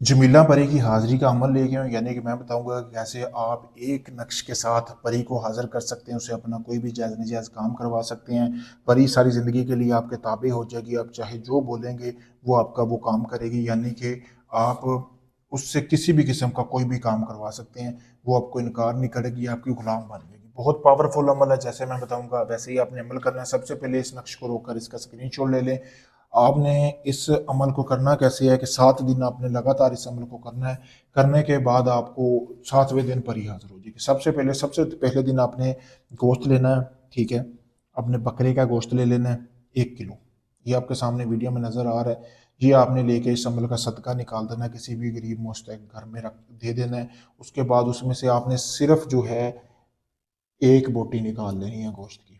जमीला परी की हाज़िरी का अमल लेके आऊँ, यानी कि मैं बताऊँगा कि कैसे आप एक नक्श के साथ परी को हाज़िर कर सकते हैं, उससे अपना कोई भी जायज़-नाजायज़ काम करवा सकते हैं। परी सारी ज़िंदगी के लिए आपके ताबे हो जाएगी, आप चाहे जो बोलेंगे वो आपका वो काम करेगी, यानी कि आप उससे किसी भी किस्म का कोई भी काम करवा सकते हैं, वो आपको इनकार नहीं करेगी, आपकी गुलाम बन जाएगी। बहुत पावरफुल अमल है, जैसे मैं बताऊँगा वैसे ही आपने अमल करना है। सबसे पहले इस नक्श को रोक कर इसका स्क्रीनशॉट ले लें। आपने इस अमल को करना कैसे है कि 7 दिन आपने लगातार इस अमल को करना है। करने के बाद आपको 7वें दिन परी हाज़िर हो जाएगी। सबसे पहले दिन आपने गोश्त लेना है, ठीक है? अपने बकरे का गोश्त ले लेना है 1 किलो। ये आपके सामने वीडियो में नज़र आ रहा है। ये आपने लेके इस अमल का सदका निकाल देना है, किसी भी गरीब मुस्तहिक घर में रख दे देना है। उसके बाद उसमें से आपने सिर्फ़ जो है 1 बोटी निकाल लेनी है गोश्त की।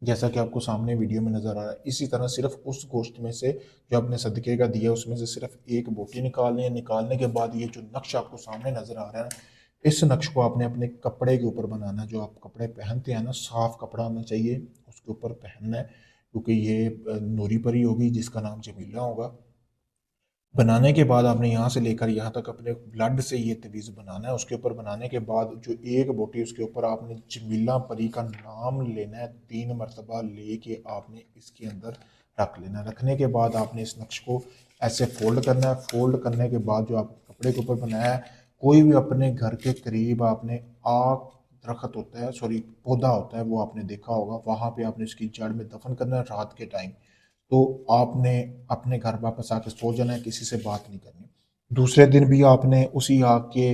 जैसा कि आपको सामने वीडियो में नज़र आ रहा है, इसी तरह सिर्फ उस गोश्त में से जो आपने सदके का दिया उसमें से सिर्फ एक बोटी निकालनी है। निकालने के बाद ये जो नक्श आपको सामने नज़र आ रहा है, इस नक्श को आपने अपने कपड़े के ऊपर बनाना है। जो आप कपड़े पहनते हैं ना, साफ कपड़ा होना चाहिए, उसके ऊपर पहनना है, क्योंकि ये नूरी परी होगी जिसका नाम जमीला होगा। बनाने के बाद आपने यहाँ से लेकर यहाँ तक अपने ब्लड से ये तवीज़ बनाना है। उसके ऊपर बनाने के बाद जो एक बोटी उसके ऊपर आपने जमीला परी का नाम लेना है, 3 मरतबा लेके आपने इसके अंदर रख लेना है। रखने के बाद आपने इस नक्श को ऐसे फोल्ड करना है। फोल्ड करने के बाद जो आप कपड़े के ऊपर बनाया है, कोई भी अपने घर के करीब आपने आग दरख्त होता है, सॉरी पौधा होता है, वो आपने देखा होगा, वहाँ पे आपने इसकी जड़ में दफन करना है रात के टाइम। तो आपने अपने घर वापस आके सो जाना है, किसी से बात नहीं करनी। दूसरे दिन भी आपने उसी आग के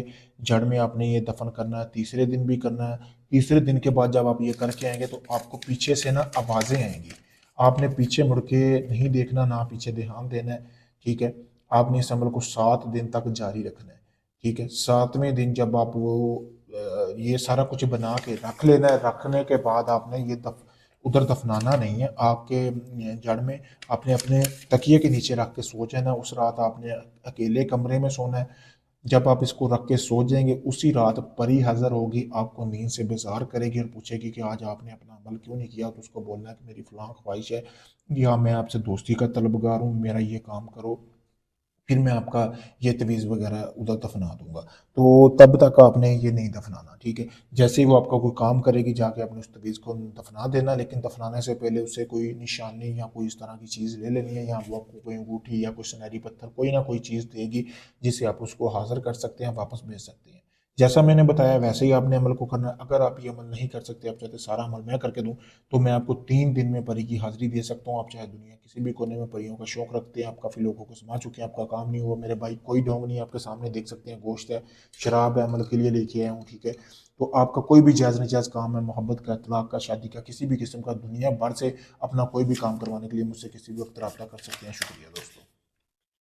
जड़ में आपने ये दफन करना है, तीसरे दिन भी करना है। तीसरे दिन के बाद जब आप ये करके आएंगे तो आपको पीछे से ना आवाज़ें आएंगी। आपने पीछे मुड़ के नहीं देखना, ना पीछे ध्यान देना है, ठीक है? आपने इस अमल को 7 दिन तक जारी रखना है, ठीक है? 7वें दिन जब आप वो ये सारा कुछ बना के रख लेना है। रखने के बाद आपने ये उधर दफनाना नहीं है, आग के जड़ में आपने अपने तकिए के नीचे रख के सो जाना है। उस रात आपने अकेले कमरे में सोना है। जब आप इसको रख के सो जाएंगे, उसी रात परी हाज़िर होगी, आपको नींद से बेजार करेगी और पूछेगी कि आज आपने अपना अमल क्यों नहीं किया। तो उसको बोलना है कि मेरी फ़लाँ ख्वाहिश है, या मैं आपसे दोस्ती का तलबगार हूँ, मेरा ये काम करो, फिर मैं आपका ये तवीज़ वगैरह उधर दफना दूंगा। तो तब तक आपने ये नहीं दफनाना, ठीक है? जैसे ही वो आपका कोई काम करेगी, जाके आपने उस तवीज़ को दफना देना, लेकिन दफनाने से पहले उससे कोई निशानी या कोई इस तरह की चीज़ ले लेनी है, या वो आपको कोई अंगूठी या कोई सुनहरी पत्थर कोई ना कोई चीज़ देगी, जिससे आप उसको हाजिर कर सकते हैं, वापस भेज सकते हैं। जैसा मैंने बताया वैसे ही आपने अमल को करना है। अगर आप ये अमल नहीं कर सकते, आप चाहते सारा अमल मैं करके दूं, तो मैं आपको 3 दिन में परी की हाजिरी दे सकता हूँ। आप चाहे दुनिया किसी भी कोने में परियों का शौक रखते हैं, आप काफ़ी लोगों को समा चुके हैं, आपका काम नहीं हुआ मेरे भाई, कोई ढोंग नहीं है, आपके सामने देख सकते हैं, गोश्त है, शराब है, अमल के लिए लेके आया हूँ, ठीक है? तो आपका कोई भी जायज़ नाजायज़ काम है, मोहब्बत का, तलाक का, शादी का, किसी भी किस्म का, दुनिया भर से अपना कोई भी काम करवाने के लिए मुझसे किसी भी वक्त रब्ता कर सकते हैं। शुक्रिया दोस्तों।